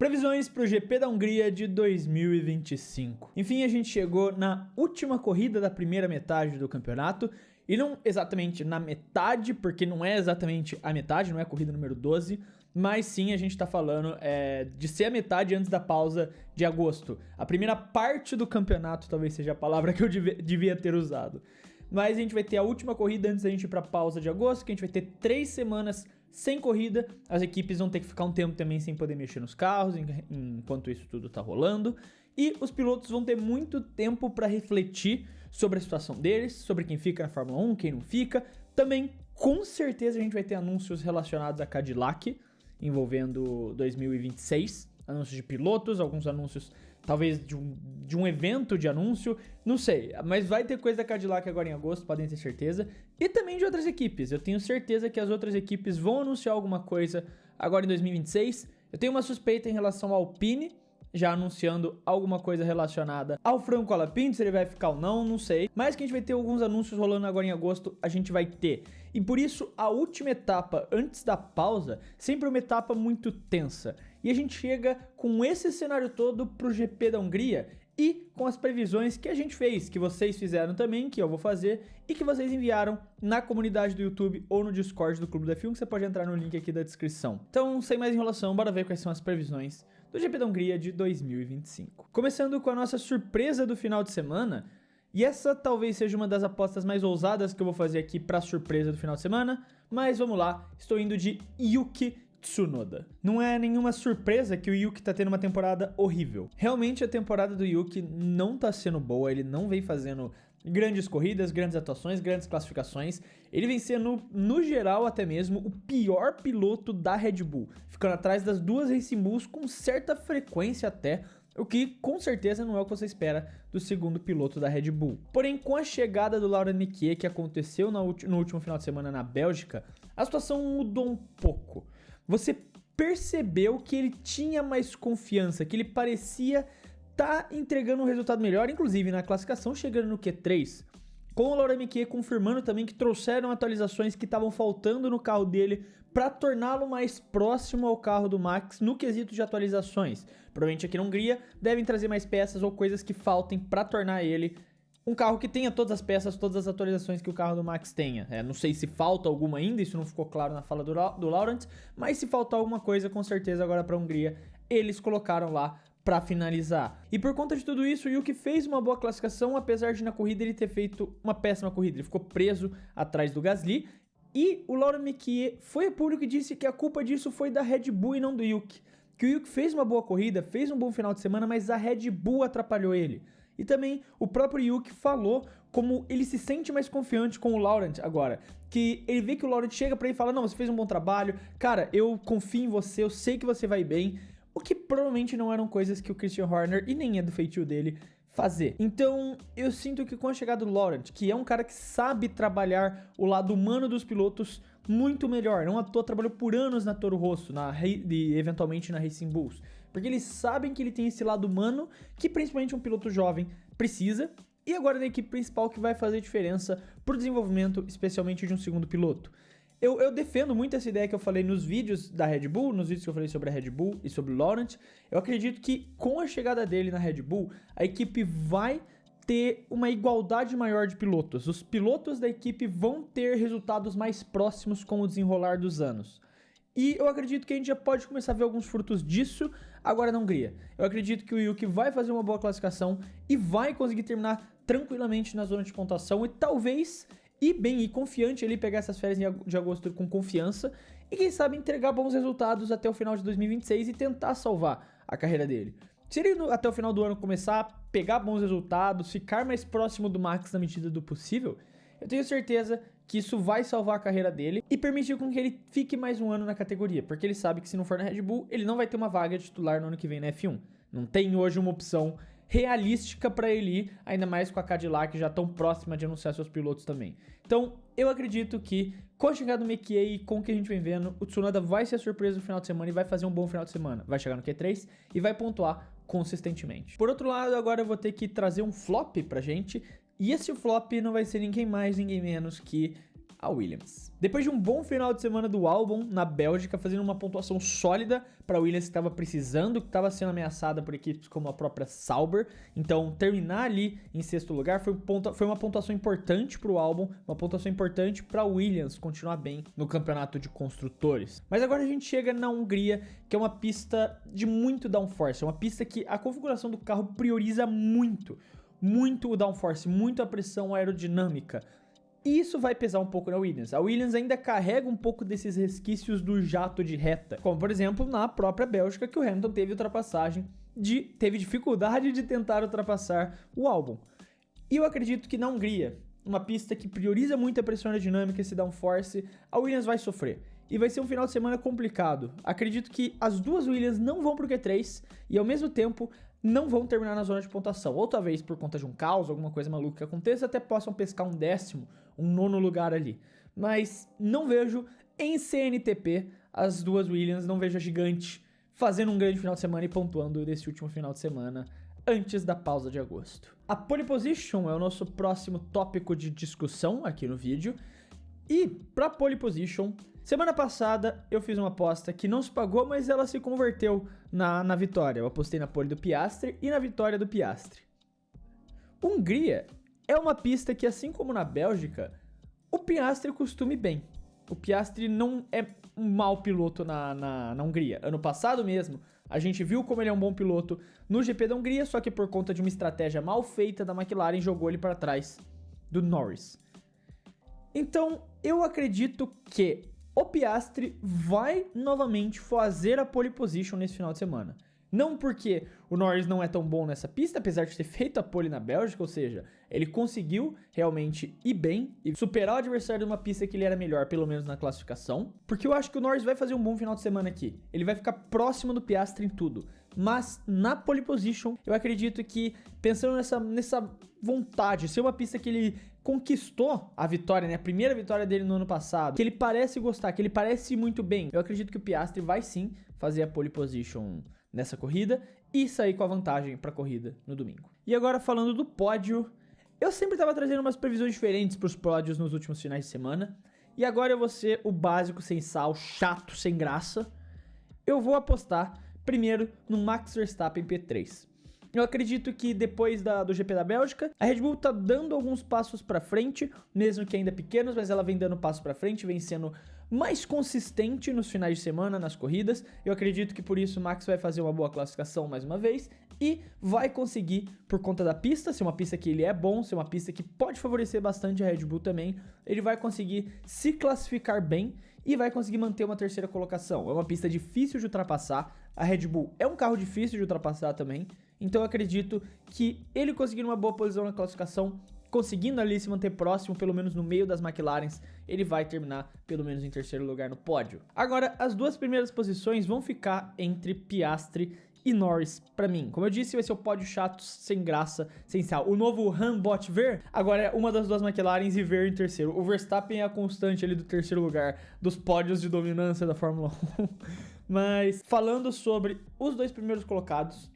Previsões para o GP da Hungria de 2025. Enfim, a gente chegou na última corrida da primeira metade do campeonato. E não exatamente na metade, porque não é exatamente a metade, não é a corrida número 12, mas sim a gente tá falando de ser a metade antes da pausa de agosto. A primeira parte do campeonato talvez seja a palavra que eu devia ter usado. Mas a gente vai ter a última corrida antes da gente ir pra pausa de agosto, que a gente vai ter 3 semanas sem corrida. As equipes vão ter que ficar um tempo também sem poder mexer nos carros, enquanto isso tudo tá rolando. E os pilotos vão ter muito tempo para refletir sobre a situação deles, sobre quem fica na Fórmula 1, quem não fica. Também, com certeza, a gente vai ter anúncios relacionados a Cadillac, envolvendo 2026. Anúncios de pilotos, alguns anúncios, talvez de um evento de anúncio, não sei. Mas vai ter coisa da Cadillac agora em agosto, podem ter certeza. E também de outras equipes. Eu tenho certeza que as outras equipes vão anunciar alguma coisa agora em 2026. Eu tenho uma suspeita em relação ao Alpine, já anunciando alguma coisa relacionada ao Franco Colapinto, se ele vai ficar ou não, não sei. Mas que a gente vai ter alguns anúncios rolando agora em agosto, a gente vai ter. E por isso, a última etapa, antes da pausa, sempre é uma etapa muito tensa. E a gente chega com esse cenário todo pro GP da Hungria e com as previsões que a gente fez, que vocês fizeram também, que eu vou fazer, e que vocês enviaram na comunidade do YouTube ou no Discord do Clube da F1, que você pode entrar no link aqui da descrição. Então, sem mais enrolação, bora ver quais são as previsões do GP da Hungria de 2025. Começando com a nossa surpresa do final de semana, e essa talvez seja uma das apostas mais ousadas que eu vou fazer aqui para a surpresa do final de semana, mas vamos lá, estou indo de Yuki Tsunoda. Não é nenhuma surpresa que o Yuki tá tendo uma temporada horrível. Realmente a temporada do Yuki não tá sendo boa, ele não vem fazendo grandes corridas, grandes atuações, grandes classificações. Ele vem sendo, no geral até mesmo, o pior piloto da Red Bull, ficando atrás das duas Racing Bulls com certa frequência até, o que com certeza não é o que você espera do segundo piloto da Red Bull. Porém, com a chegada do Laurent Mekies, que aconteceu no último final de semana na Bélgica, a situação mudou um pouco. Você percebeu que ele tinha mais confiança, que ele parecia tá entregando um resultado melhor, inclusive na classificação chegando no Q3, com o Laurent Mekies confirmando também que trouxeram atualizações que estavam faltando no carro dele para torná-lo mais próximo ao carro do Max no quesito de atualizações. Provavelmente aqui na Hungria devem trazer mais peças ou coisas que faltem para tornar ele um carro que tenha todas as peças, todas as atualizações que o carro do Max tenha. Não sei se falta alguma ainda, isso não ficou claro na fala do Laurent, mas se faltar alguma coisa, com certeza agora para a Hungria eles colocaram lá para finalizar. E por conta de tudo isso, o Yuki fez uma boa classificação, apesar de na corrida ele ter feito uma péssima corrida. Ele ficou preso atrás do Gasly. E o Laurent Mekies foi a público que disse que a culpa disso foi da Red Bull e não do Yuki. Que o Yuki fez uma boa corrida, fez um bom final de semana, mas a Red Bull atrapalhou ele. E também o próprio Yuki falou como ele se sente mais confiante com o Laurent agora. Que ele vê que o Laurent chega pra ele e fala: não, você fez um bom trabalho, cara, eu confio em você, eu sei que você vai bem. O que provavelmente não eram coisas que o Christian Horner, e nem é do feitio dele, fazer. Então, eu sinto que com a chegada do Laurent, que é um cara que sabe trabalhar o lado humano dos pilotos muito melhor, não à toa trabalhou por anos na Toro Rosso, e eventualmente na Racing Bulls, porque eles sabem que ele tem esse lado humano que principalmente um piloto jovem precisa, e agora é a equipe principal que vai fazer diferença pro desenvolvimento, especialmente de um segundo piloto. Eu defendo muito essa ideia que eu falei nos vídeos da Red Bull, nos vídeos que eu falei sobre a Red Bull e sobre o Laurent. Eu acredito que com a chegada dele na Red Bull, a equipe vai ter uma igualdade maior de pilotos. Os pilotos da equipe vão ter resultados mais próximos com o desenrolar dos anos. E eu acredito que a gente já pode começar a ver alguns frutos disso agora na Hungria. Eu acredito que o Yuki vai fazer uma boa classificação e vai conseguir terminar tranquilamente na zona de pontuação e talvez e bem e confiante ele pegar essas férias de agosto com confiança e quem sabe entregar bons resultados até o final de 2026 e tentar salvar a carreira dele. Se ele até o final do ano começar a pegar bons resultados, ficar mais próximo do Max na medida do possível, eu tenho certeza que isso vai salvar a carreira dele e permitir com que ele fique mais um ano na categoria, porque ele sabe que se não for na Red Bull, ele não vai ter uma vaga de titular no ano que vem na F1. Não tem hoje uma opção realística para ele ir, ainda mais com a Cadillac já tão próxima de anunciar seus pilotos também. Então, eu acredito que com a chegada do Mekies e com o que a gente vem vendo, o Tsunoda vai ser a surpresa no final de semana e vai fazer um bom final de semana. Vai chegar no Q3 e vai pontuar consistentemente. Por outro lado, agora eu vou ter que trazer um flop pra gente, e esse flop não vai ser ninguém mais, ninguém menos que a Williams. Depois de um bom final de semana do Albon na Bélgica, fazendo uma pontuação sólida para a Williams que estava precisando, que estava sendo ameaçada por equipes como a própria Sauber, então terminar ali em sexto lugar foi uma pontuação importante para o Albon, uma pontuação importante para a Williams continuar bem no campeonato de construtores. Mas agora a gente chega na Hungria, que é uma pista de muito downforce, é uma pista que a configuração do carro prioriza muito o downforce, muito a pressão aerodinâmica. E isso vai pesar um pouco na Williams. A Williams ainda carrega um pouco desses resquícios do jato de reta, como por exemplo na própria Bélgica, que o Hamilton teve dificuldade de tentar ultrapassar o Albon. E eu acredito que na Hungria, uma pista que prioriza muito a pressão aerodinâmica, esse downforce, a Williams vai sofrer. E vai ser um final de semana complicado. Acredito que as duas Williams não vão pro Q3 e ao mesmo tempo não vão terminar na zona de pontuação. Ou talvez por conta de um caos, alguma coisa maluca que aconteça, até possam pescar um 10º, um 9º lugar ali. Mas não vejo em CNTP as duas Williams, não vejo a gigante fazendo um grande final de semana e pontuando nesse último final de semana antes da pausa de agosto. A pole position é o nosso próximo tópico de discussão aqui no vídeo. E para pole position, semana passada eu fiz uma aposta que não se pagou, mas ela se converteu na vitória. Eu apostei na pole do Piastri e na vitória do Piastri. Hungria é uma pista que, assim como na Bélgica, o Piastri costuma ir bem. O Piastri não é um mau piloto na Hungria. Ano passado mesmo, a gente viu como ele é um bom piloto no GP da Hungria, só que por conta de uma estratégia mal feita da McLaren, jogou ele para trás do Norris. Então, eu acredito que o Piastri vai novamente fazer a pole position nesse final de semana. Não porque o Norris não é tão bom nessa pista, apesar de ter feito a pole na Bélgica, ou seja, ele conseguiu realmente ir bem e superar o adversário de uma pista que ele era melhor, pelo menos na classificação. Porque eu acho que o Norris vai fazer um bom final de semana aqui. Ele vai ficar próximo do Piastri em tudo. Mas na pole position, eu acredito que, pensando nessa vontade, ser uma pista que ele conquistou a vitória, né? A primeira vitória dele no ano passado, que ele parece gostar, que ele parece ir muito bem, eu acredito que o Piastri vai sim fazer a pole position nessa corrida e sair com a vantagem para a corrida no domingo. E agora falando do pódio, eu sempre estava trazendo umas previsões diferentes para os pódios nos últimos finais de semana, e agora eu vou ser o básico sem sal, chato, sem graça. Eu vou apostar primeiro no Max Verstappen P3. Eu acredito que depois do GP da Bélgica, a Red Bull tá dando alguns passos para frente, mesmo que ainda pequenos, mas ela vem dando passos para frente, vem sendo mais consistente nos finais de semana, nas corridas. Eu acredito que por isso o Max vai fazer uma boa classificação mais uma vez e vai conseguir, por conta da pista, ser uma pista que ele é bom, ser uma pista que pode favorecer bastante a Red Bull também, ele vai conseguir se classificar bem e vai conseguir manter uma terceira colocação. É uma pista difícil de ultrapassar, a Red Bull é um carro difícil de ultrapassar também, então eu acredito que ele conseguindo uma boa posição na classificação, conseguindo ali se manter próximo, pelo menos no meio das McLarens, ele vai terminar pelo menos em terceiro lugar no pódio. Agora, as duas primeiras posições vão ficar entre Piastri e Norris pra mim. Como eu disse, vai ser o pódio chato, sem graça, sem sal. O novo Rambot Ver, agora é uma das duas McLarens e Ver em terceiro. O Verstappen é a constante ali do terceiro lugar dos pódios de dominância da Fórmula 1. Mas, falando sobre os dois primeiros colocados,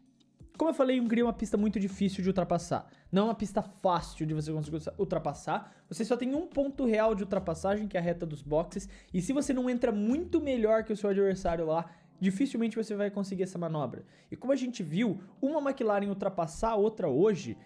como eu falei, Hungria é uma pista muito difícil de ultrapassar. Não é uma pista fácil de você conseguir ultrapassar. Você só tem um ponto real de ultrapassagem, que é a reta dos boxes. E se você não entra muito melhor que o seu adversário lá, dificilmente você vai conseguir essa manobra. E como a gente viu, uma McLaren ultrapassar a outra hoje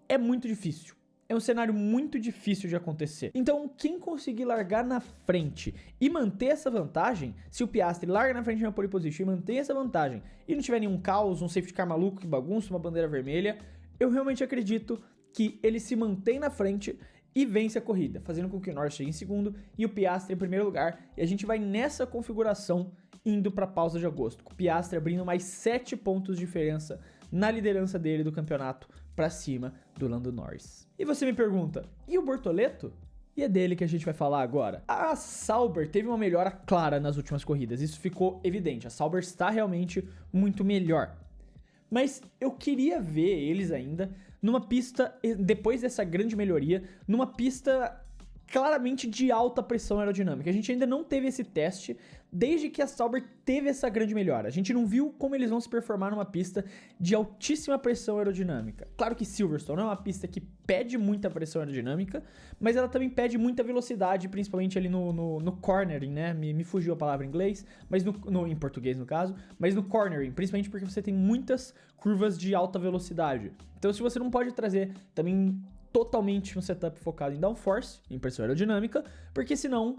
é muito difícil. É um cenário muito difícil de acontecer. Então, quem conseguir largar na frente e manter essa vantagem, se o Piastri larga na frente na pole position e mantém essa vantagem, e não tiver nenhum caos, um safety car maluco que bagunça, uma bandeira vermelha, eu realmente acredito que ele se mantém na frente e vence a corrida, fazendo com que o Norris chegue em segundo e o Piastri em primeiro lugar. E a gente vai nessa configuração indo para a pausa de agosto, com o Piastri abrindo mais 7 pontos de diferença na liderança dele do campeonato para cima do Lando Norris. E você me pergunta, e o Bortoleto? E é dele que a gente vai falar agora. A Sauber teve uma melhora clara nas últimas corridas, isso ficou evidente. A Sauber está realmente muito melhor. Mas eu queria ver eles ainda numa pista, depois dessa grande melhoria, numa pista claramente de alta pressão aerodinâmica. A gente ainda não teve esse teste desde que a Sauber teve essa grande melhora. A gente não viu como eles vão se performar numa pista de altíssima pressão aerodinâmica. Claro que Silverstone não é uma pista que pede muita pressão aerodinâmica, mas ela também pede muita velocidade, principalmente ali no cornering, né? Me fugiu a palavra em inglês, mas em português no caso, mas no cornering, principalmente porque você tem muitas curvas de alta velocidade. Então se você não pode trazer também totalmente um setup focado em downforce, em pressão aerodinâmica, porque senão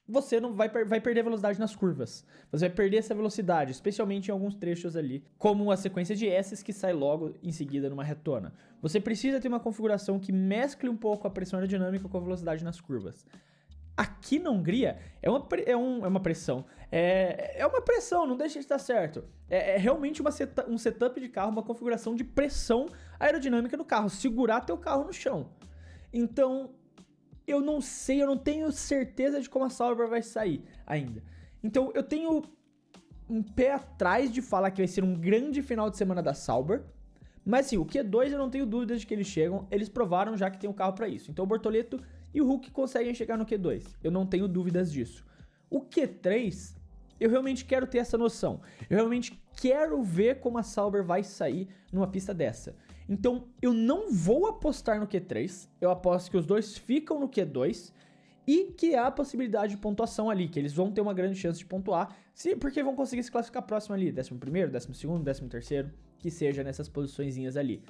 você não vai perder velocidade nas curvas. Você vai perder essa velocidade, especialmente em alguns trechos ali, como a sequência de S's que sai logo em seguida numa retona. Você precisa ter uma configuração que mescle um pouco a pressão aerodinâmica com a velocidade nas curvas. Aqui na Hungria é uma pressão. É uma pressão, não deixa de estar certo. É realmente um setup de carro, uma configuração de pressão aerodinâmica no carro, segurar teu carro no chão. Então, eu não sei, eu não tenho certeza de como a Sauber vai sair ainda. Então, eu tenho um pé atrás de falar que vai ser um grande final de semana da Sauber. Mas sim, o Q2 eu não tenho dúvidas de que eles chegam. Eles provaram já que tem um carro para isso. Então, o Bortoleto e o Hulk conseguem chegar no Q2. Eu não tenho dúvidas disso. O Q3, eu realmente quero ter essa noção. Eu realmente quero ver como a Sauber vai sair numa pista dessa. Então, eu não vou apostar no Q3. Eu aposto que os dois ficam no Q2 e que há a possibilidade de pontuação ali, que eles vão ter uma grande chance de pontuar, porque vão conseguir se classificar próximo ali, 11º, 12º, 13º, que seja nessas posiçõezinhas ali.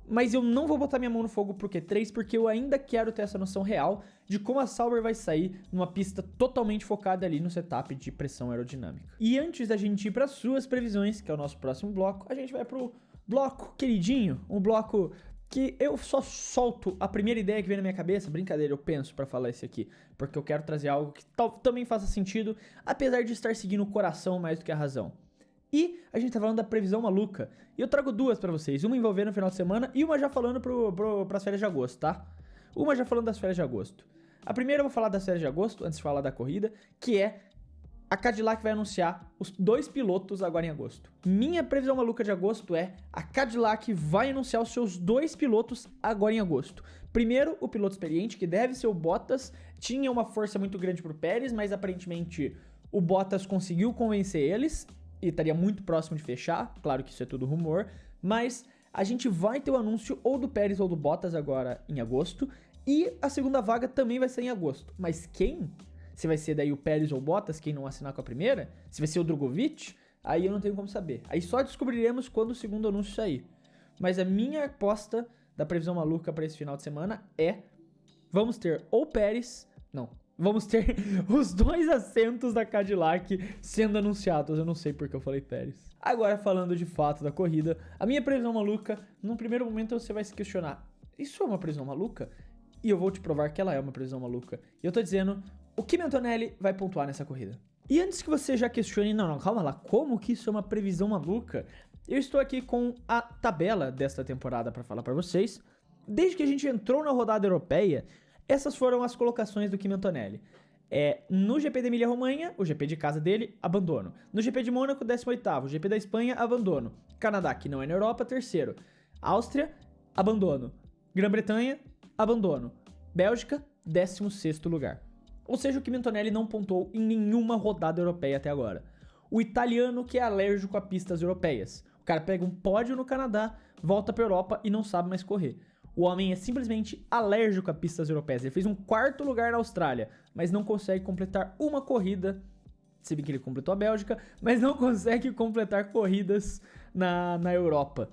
Mas eu não vou botar minha mão no fogo pro Q3, porque eu ainda quero ter essa noção real de como a Sauber vai sair numa pista totalmente focada ali no setup de pressão aerodinâmica. E antes da gente ir para suas previsões, que é o nosso próximo bloco, a gente vai pro bloco queridinho, um bloco que eu só solto a primeira ideia que vem na minha cabeça. Brincadeira, eu penso pra falar isso aqui, porque eu quero trazer algo que também faça sentido, apesar de estar seguindo o coração mais do que a razão. E a gente tá falando da previsão maluca. E eu trago duas pra vocês. Uma envolvendo o final de semana e uma já falando pras férias de agosto, tá? Uma já falando das férias de agosto. A primeira eu vou falar das férias de agosto, antes de falar da corrida, que é a Cadillac vai anunciar os 2 pilotos agora em agosto. Minha previsão maluca de agosto é a Cadillac vai anunciar os seus 2 pilotos agora em agosto. Primeiro, o piloto experiente, que deve ser o Bottas. Tinha uma força muito grande pro Pérez, mas aparentemente o Bottas conseguiu convencer eles e estaria muito próximo de fechar. Claro que isso é tudo rumor, mas a gente vai ter o anúncio ou do Pérez ou do Bottas agora em agosto, e a segunda vaga também vai ser em agosto. Mas quem? Se vai ser daí o Pérez ou o Bottas, quem não assinar com a primeira? Se vai ser o Drogovic? Aí eu não tenho como saber. Aí só descobriremos quando o segundo anúncio sair. Mas a minha aposta da previsão maluca para esse final de semana é: vamos ter ou Pérez... Não, vamos ter os 2 assentos da Cadillac sendo anunciados. Eu não sei porque eu falei Pérez. Agora, falando de fato da corrida, a minha previsão maluca, num primeiro momento você vai se questionar: isso é uma previsão maluca? E eu vou te provar que ela é uma previsão maluca. E eu tô dizendo, o Kimi Antonelli vai pontuar nessa corrida. E antes que você já questione, não, calma lá, como que isso é uma previsão maluca? Eu estou aqui com a tabela desta temporada para falar para vocês. Desde que a gente entrou na rodada europeia, essas foram as colocações do Kimi Antonelli. No GP da Emília-Romanha, o GP de casa dele, abandono. No GP de Mônaco, 18º. GP da Espanha, abandono. Canadá, que não é na Europa, 3º. Áustria, abandono. Grã-Bretanha, abandono. Bélgica, 16º lugar. Ou seja, o Kimi Antonelli não pontuou em nenhuma rodada europeia até agora. O italiano que é alérgico a pistas europeias. O cara pega um pódio no Canadá, volta pra Europa e não sabe mais correr. O homem é simplesmente alérgico a pistas europeias. Ele fez um 4º lugar na Austrália, mas não consegue completar uma corrida. Se bem que ele completou a Bélgica, mas não consegue completar corridas na Europa.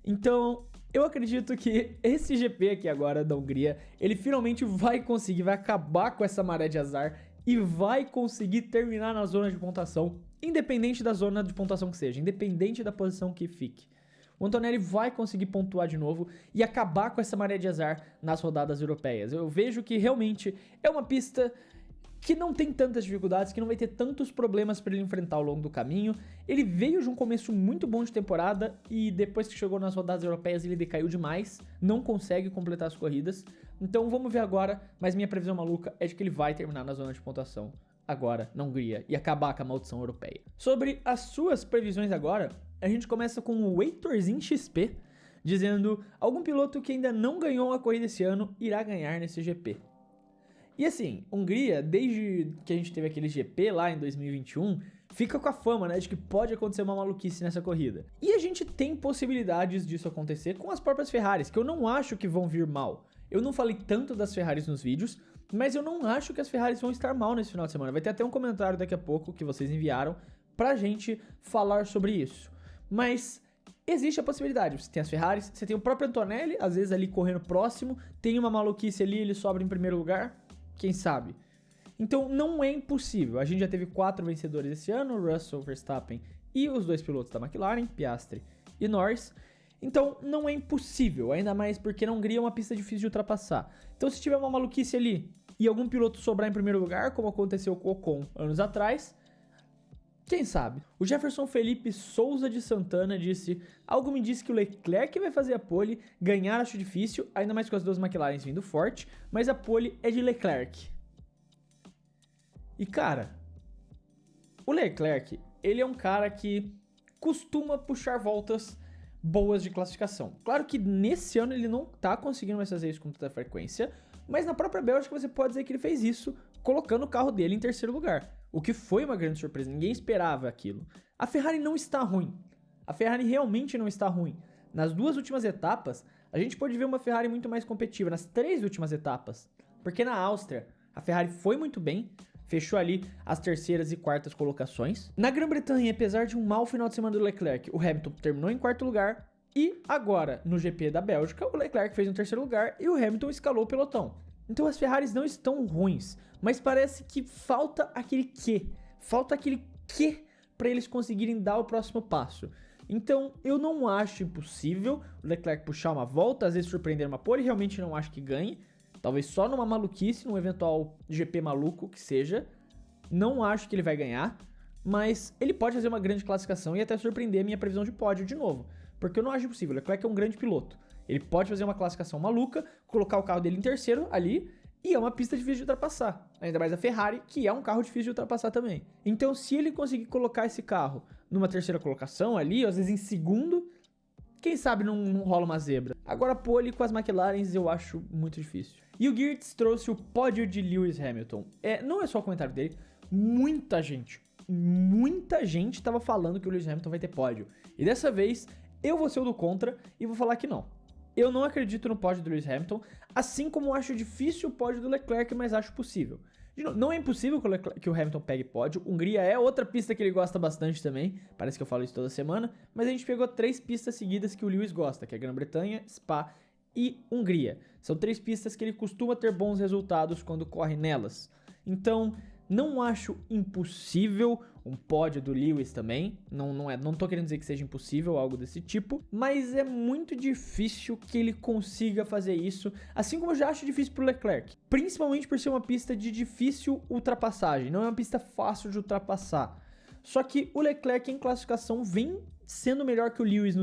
Então, eu acredito que esse GP aqui agora da Hungria, ele finalmente vai conseguir, vai acabar com essa maré de azar e vai conseguir terminar na zona de pontuação, independente da zona de pontuação que seja, independente da posição que fique. O Antonelli vai conseguir pontuar de novo e acabar com essa maré de azar nas rodadas europeias. Eu vejo que realmente é uma pista que não tem tantas dificuldades, que não vai ter tantos problemas para ele enfrentar ao longo do caminho. Ele veio de um começo muito bom de temporada e depois que chegou nas rodadas europeias ele decaiu demais, não consegue completar as corridas. Então vamos ver agora, mas minha previsão maluca é de que ele vai terminar na zona de pontuação agora na Hungria e acabar com a maldição europeia. Sobre as suas previsões agora, a gente começa com o Heitorzinho XP, dizendo: algum piloto que ainda não ganhou uma corrida esse ano irá ganhar nesse GP. E assim, Hungria, desde que a gente teve aquele GP lá em 2021, fica com a fama, né, de que pode acontecer uma maluquice nessa corrida. E a gente tem possibilidades disso acontecer com as próprias Ferraris, que eu não acho que vão vir mal. Eu não falei tanto das Ferraris nos vídeos, mas eu não acho que as Ferraris vão estar mal nesse final de semana. Vai ter até um comentário daqui a pouco que vocês enviaram pra gente falar sobre isso. Mas existe a possibilidade. Você tem as Ferraris, você tem o próprio Antonelli, às vezes ali correndo próximo, tem uma maluquice ali, ele sobra em primeiro lugar, quem sabe? Então não é impossível. A gente já teve 4 vencedores esse ano, Russell, Verstappen e os 2 pilotos da McLaren, Piastri e Norris. Então não é impossível, ainda mais porque na Hungria é uma pista difícil de ultrapassar. Então se tiver uma maluquice ali e algum piloto sobrar em primeiro lugar, como aconteceu com o Ocon anos atrás, quem sabe? O Jefferson Felipe Souza de Santana disse: algo me disse que o Leclerc vai fazer a pole, ganhar acho difícil, ainda mais com as 2 McLarens vindo forte, mas a pole é de Leclerc. E cara, o Leclerc, ele é um cara que costuma puxar voltas boas de classificação. Claro que nesse ano ele não tá conseguindo mais fazer isso com tanta frequência, mas na própria Bélgica você pode dizer que ele fez isso colocando o carro dele em terceiro lugar, o que foi uma grande surpresa, ninguém esperava aquilo. A Ferrari não está ruim, a Ferrari realmente não está ruim. Nas 2 últimas etapas, a gente pode ver uma Ferrari muito mais competitiva, nas 3 últimas etapas, porque na Áustria a Ferrari foi muito bem, fechou ali as terceiras e quartas colocações. Na Grã-Bretanha, apesar de um mau final de semana do Leclerc, o Hamilton terminou em 4º lugar. E agora, no GP da Bélgica, o Leclerc fez um 3º lugar e o Hamilton escalou o pelotão. Então as Ferraris não estão ruins, mas parece que falta aquele quê. Falta aquele quê para eles conseguirem dar o próximo passo. Então eu não acho impossível o Leclerc puxar uma volta, às vezes surpreender uma pole, realmente não acho que ganhe. Talvez só numa maluquice, num eventual GP maluco que seja. Não acho que ele vai ganhar, mas ele pode fazer uma grande classificação e até surpreender a minha previsão de pódio de novo. Porque eu não acho impossível, o Leclerc é um grande piloto. Ele pode fazer uma classificação maluca, colocar o carro dele em terceiro ali, e é uma pista difícil de ultrapassar. Ainda mais a Ferrari, que é um carro difícil de ultrapassar também. Então se ele conseguir colocar esse carro numa terceira colocação ali, às vezes em segundo, quem sabe não rola uma zebra. Agora pole com as McLarens eu acho muito difícil. E o Geertz trouxe o pódio de Lewis Hamilton. Não é só o comentário dele, muita gente tava falando que o Lewis Hamilton vai ter pódio. E dessa vez eu vou ser o do contra e vou falar que não. Eu não acredito no pódio do Lewis Hamilton, assim como acho difícil o pódio do Leclerc, mas acho possível. Não é impossível que o Hamilton pegue pódio. Hungria é outra pista que ele gosta bastante também. Parece que eu falo isso toda semana. Mas a gente pegou 3 pistas seguidas que o Lewis gosta, que é Grã-Bretanha, Spa e Hungria. São 3 pistas que ele costuma ter bons resultados quando corre nelas. Então, não acho impossível um pódio do Lewis também. Não tô querendo dizer que seja impossível, algo desse tipo. Mas é muito difícil que ele consiga fazer isso. Assim como eu já acho difícil pro Leclerc. Principalmente por ser uma pista de difícil ultrapassagem. Não é uma pista fácil de ultrapassar. Só que o Leclerc em classificação vem sendo melhor que o Lewis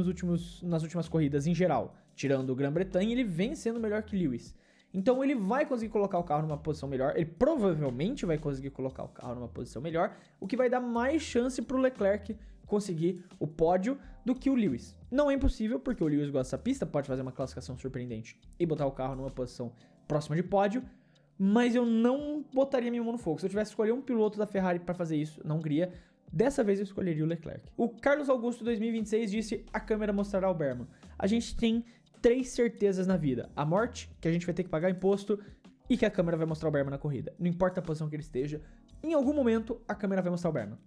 nas últimas corridas em geral. Tirando o Grã-Bretanha, ele vem sendo melhor que o Lewis. Então ele vai conseguir colocar o carro numa posição melhor, ele provavelmente vai conseguir colocar o carro numa posição melhor, o que vai dar mais chance pro Leclerc conseguir o pódio do que o Lewis. Não é impossível, porque o Lewis gosta dessa pista, pode fazer uma classificação surpreendente e botar o carro numa posição próxima de pódio, mas eu não botaria minha mão no fogo. Se eu tivesse que escolher um piloto da Ferrari para fazer isso na Hungria, dessa vez eu escolheria o Leclerc. O Carlos Augusto 2026 disse: a câmera mostrará o Berman. A gente tem 3 certezas na vida: a morte, que a gente vai ter que pagar imposto, e que a câmera vai mostrar o Berman na corrida. Não importa a posição que ele esteja, em algum momento a câmera vai mostrar o Berman.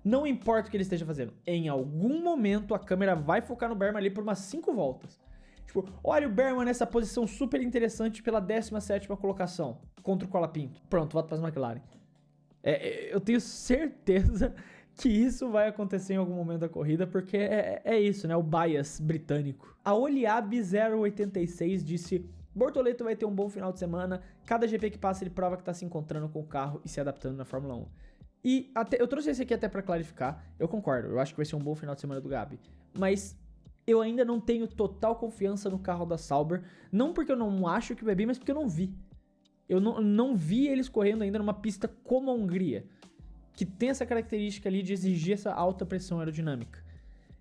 Não importa o que ele esteja fazendo, em algum momento a câmera vai focar no Berman ali por umas 5 voltas. Tipo, olha o Berman nessa posição super interessante pela 17ª colocação contra o Colapinto. Pronto, volta para as McLaren. Eu tenho certeza que isso vai acontecer em algum momento da corrida, porque é isso, né? O bias britânico. A Oliab 086 disse: Bortoleto vai ter um bom final de semana. Cada GP que passa ele prova que tá se encontrando com o carro e se adaptando na Fórmula 1. E eu trouxe esse aqui até pra clarificar. Eu concordo, eu acho que vai ser um bom final de semana do Gabi. Mas eu ainda não tenho total confiança no carro da Sauber. Não porque eu não acho que vai bem, mas porque eu não vi. Eu não vi eles correndo ainda numa pista como a Hungria, que tem essa característica ali de exigir essa alta pressão aerodinâmica.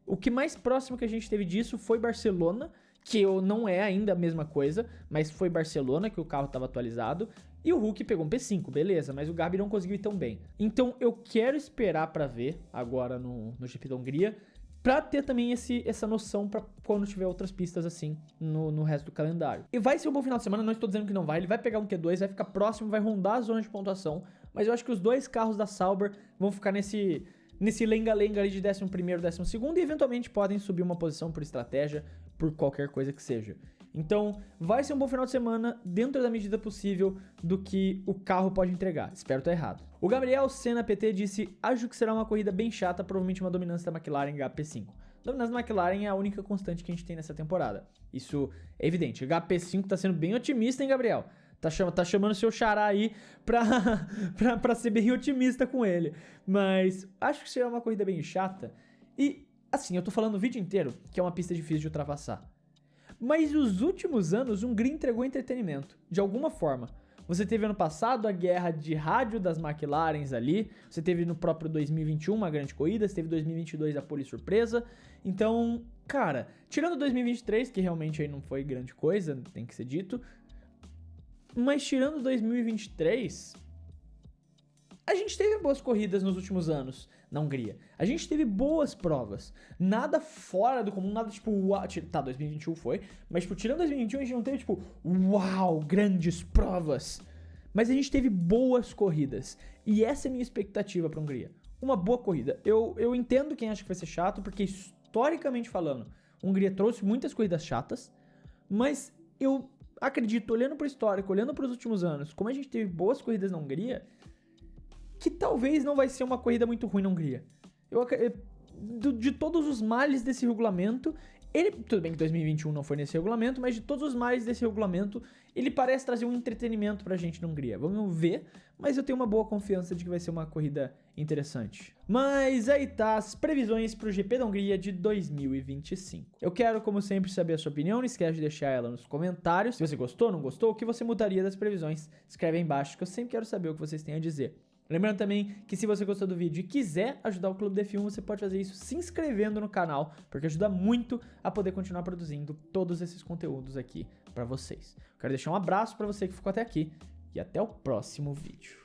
O que mais próximo que a gente teve disso foi Barcelona, que não é ainda a mesma coisa, mas foi Barcelona que o carro estava atualizado, e o Hulk pegou um P5, beleza, mas o Gabi não conseguiu ir tão bem. Então eu quero esperar pra ver agora no GP da Hungria, pra ter também essa noção pra quando tiver outras pistas assim no resto do calendário. E vai ser um bom final de semana, não estou dizendo que não vai, ele vai pegar um Q2, vai ficar próximo, vai rondar a zona de pontuação, mas eu acho que os dois carros da Sauber vão ficar nesse lenga-lenga ali de 11º, 12º e eventualmente podem subir uma posição por estratégia, por qualquer coisa que seja. Então, vai ser um bom final de semana, dentro da medida possível do que o carro pode entregar. Espero estar errado. O Gabriel Senna PT disse: acho que será uma corrida bem chata, provavelmente uma dominância da McLaren HP5. A dominância da McLaren é a única constante que a gente tem nessa temporada. Isso é evidente. HP5 tá sendo bem otimista, hein, Gabriel? Tá chamando seu xará aí pra ser bem otimista com ele. Mas acho que será uma corrida bem chata. E, assim, eu tô falando o vídeo inteiro que é uma pista difícil de ultrapassar. Mas nos últimos anos, Hungria entregou entretenimento, de alguma forma. Você teve ano passado a guerra de rádio das McLarens ali, você teve no próprio 2021 uma grande corrida, você teve 2022 a pole surpresa. Então, cara, tirando 2023, que realmente aí não foi grande coisa, tem que ser dito, mas tirando 2023, a gente teve boas corridas nos últimos anos na Hungria. A gente teve boas provas. Nada fora do comum, nada tipo, uau, tá, 2021 foi, mas tipo, tirando 2021 a gente não teve tipo, uau, grandes provas. Mas a gente teve boas corridas. E essa é a minha expectativa pra Hungria. Uma boa corrida. Eu entendo quem acha que vai ser chato, porque historicamente falando, a Hungria trouxe muitas corridas chatas, mas eu acredito, olhando pro histórico, olhando pros últimos anos, como a gente teve boas corridas na Hungria, que talvez não vai ser uma corrida muito ruim na Hungria. De todos os males desse regulamento, tudo bem que 2021 não foi nesse regulamento, mas de todos os males desse regulamento, ele parece trazer um entretenimento pra gente na Hungria. Vamos ver, mas eu tenho uma boa confiança de que vai ser uma corrida interessante. Mas aí tá as previsões pro GP da Hungria de 2025. Eu quero, como sempre, saber a sua opinião, não esquece de deixar ela nos comentários. Se você gostou, não gostou, o que você mudaria das previsões, escreve aí embaixo, que eu sempre quero saber o que vocês têm a dizer. Lembrando também que se você gostou do vídeo e quiser ajudar o Clube D1, você pode fazer isso se inscrevendo no canal, porque ajuda muito a poder continuar produzindo todos esses conteúdos aqui pra vocês. Quero deixar um abraço pra você que ficou até aqui e até o próximo vídeo.